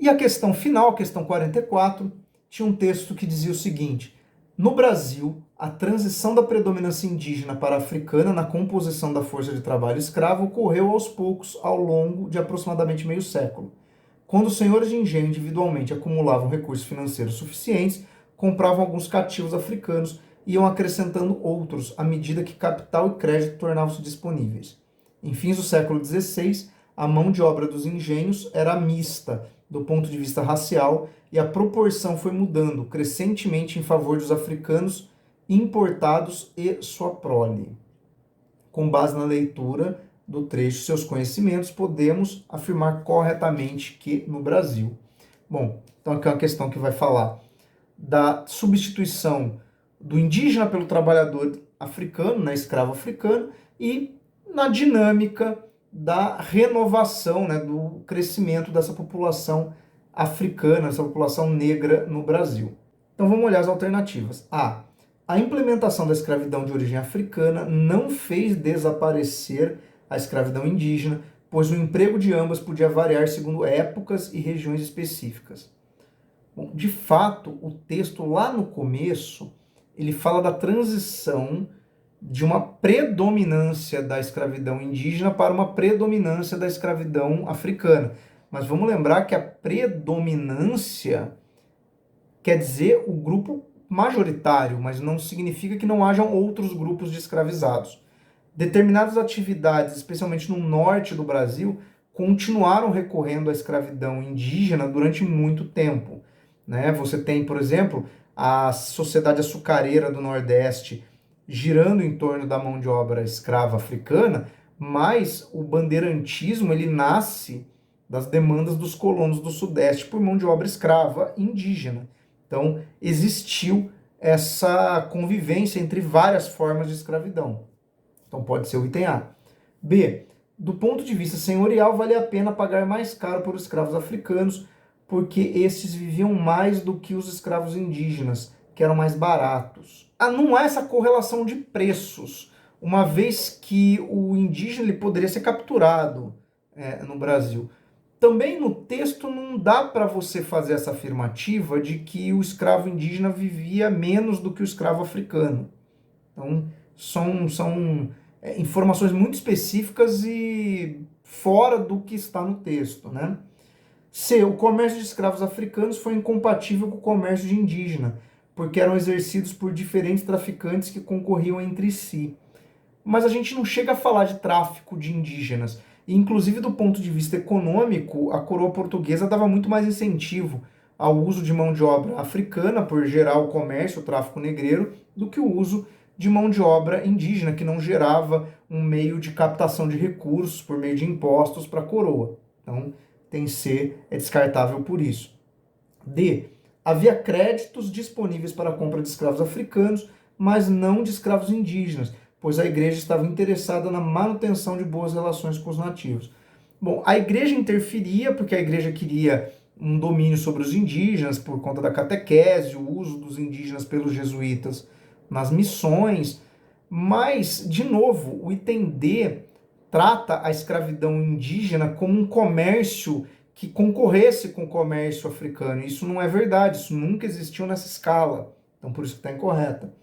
E a questão final, a questão 44, tinha um texto que dizia o seguinte: no Brasil, a transição da predominância indígena para a africana na composição da força de trabalho escravo ocorreu aos poucos ao longo de aproximadamente meio século. Quando os senhores de engenho individualmente acumulavam recursos financeiros suficientes, compravam alguns cativos africanos e iam acrescentando outros à medida que capital e crédito tornavam-se disponíveis. Em fins do século XVI, a mão de obra dos engenhos era mista do ponto de vista racial e a proporção foi mudando crescentemente em favor dos africanos importados e sua prole. Com base na leitura do trecho Seus Conhecimentos, podemos afirmar corretamente que no Brasil. Bom, então aqui é uma questão que vai falar da substituição do indígena pelo trabalhador africano, escravo africano, e na dinâmica da renovação, do crescimento dessa população africana, essa população negra no Brasil. Então vamos olhar as alternativas. A implementação da escravidão de origem africana não fez desaparecer a escravidão indígena, pois o emprego de ambas podia variar segundo épocas e regiões específicas. Bom, de fato, o texto lá no começo, ele fala da transição de uma predominância da escravidão indígena para uma predominância da escravidão africana. Mas vamos lembrar que a predominância quer dizer o grupo majoritário, mas não significa que não hajam outros grupos de escravizados. Determinadas atividades, especialmente no norte do Brasil, continuaram recorrendo à escravidão indígena durante muito tempo. Você tem, por exemplo, a Sociedade Açucareira do Nordeste girando em torno da mão de obra escrava africana, mas o bandeirantismo ele nasce das demandas dos colonos do Sudeste por mão de obra escrava indígena. Então, existiu essa convivência entre várias formas de escravidão. Então, pode ser o item A. B. Do ponto de vista senhorial, vale a pena pagar mais caro por escravos africanos, porque esses viviam mais do que os escravos indígenas, que eram mais baratos. Não há essa correlação de preços, uma vez que o indígena ele poderia ser capturado no Brasil. Também no texto não dá para você fazer essa afirmativa de que o escravo indígena vivia menos do que o escravo africano. Então, são informações muito específicas e fora do que está no texto, C. O comércio de escravos africanos foi incompatível com o comércio de indígena, porque eram exercidos por diferentes traficantes que concorriam entre si. Mas a gente não chega a falar de tráfico de indígenas. E, inclusive, do ponto de vista econômico, a coroa portuguesa dava muito mais incentivo ao uso de mão de obra africana, por gerar o comércio, o tráfico negreiro, do que o uso de mão de obra indígena, que não gerava um meio de captação de recursos por meio de impostos para a coroa. Então, tem C, é descartável por isso. D. Havia créditos disponíveis para a compra de escravos africanos, mas não de escravos indígenas, pois a igreja estava interessada na manutenção de boas relações com os nativos. Bom, a igreja interferia porque a igreja queria um domínio sobre os indígenas por conta da catequese, o uso dos indígenas pelos jesuítas nas missões, mas, de novo, o item D trata a escravidão indígena como um comércio que concorresse com o comércio africano. Isso não é verdade, isso nunca existiu nessa escala, então por isso que está incorreta.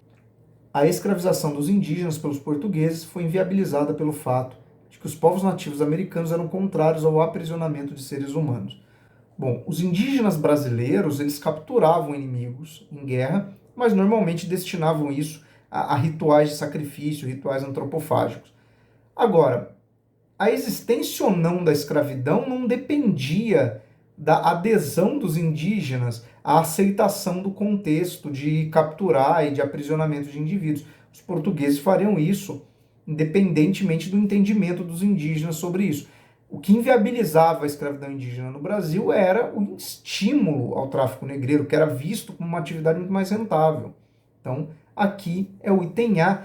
A escravização dos indígenas pelos portugueses foi inviabilizada pelo fato de que os povos nativos americanos eram contrários ao aprisionamento de seres humanos. Bom, os indígenas brasileiros, eles capturavam inimigos em guerra, mas normalmente destinavam isso a rituais de sacrifício, rituais antropofágicos. Agora, a existência ou não da escravidão não dependia da adesão dos indígenas à aceitação do contexto de capturar e de aprisionamento de indivíduos. Os portugueses fariam isso independentemente do entendimento dos indígenas sobre isso. O que inviabilizava a escravidão indígena no Brasil era o estímulo ao tráfico negreiro, que era visto como uma atividade muito mais rentável. Então, aqui é o item A,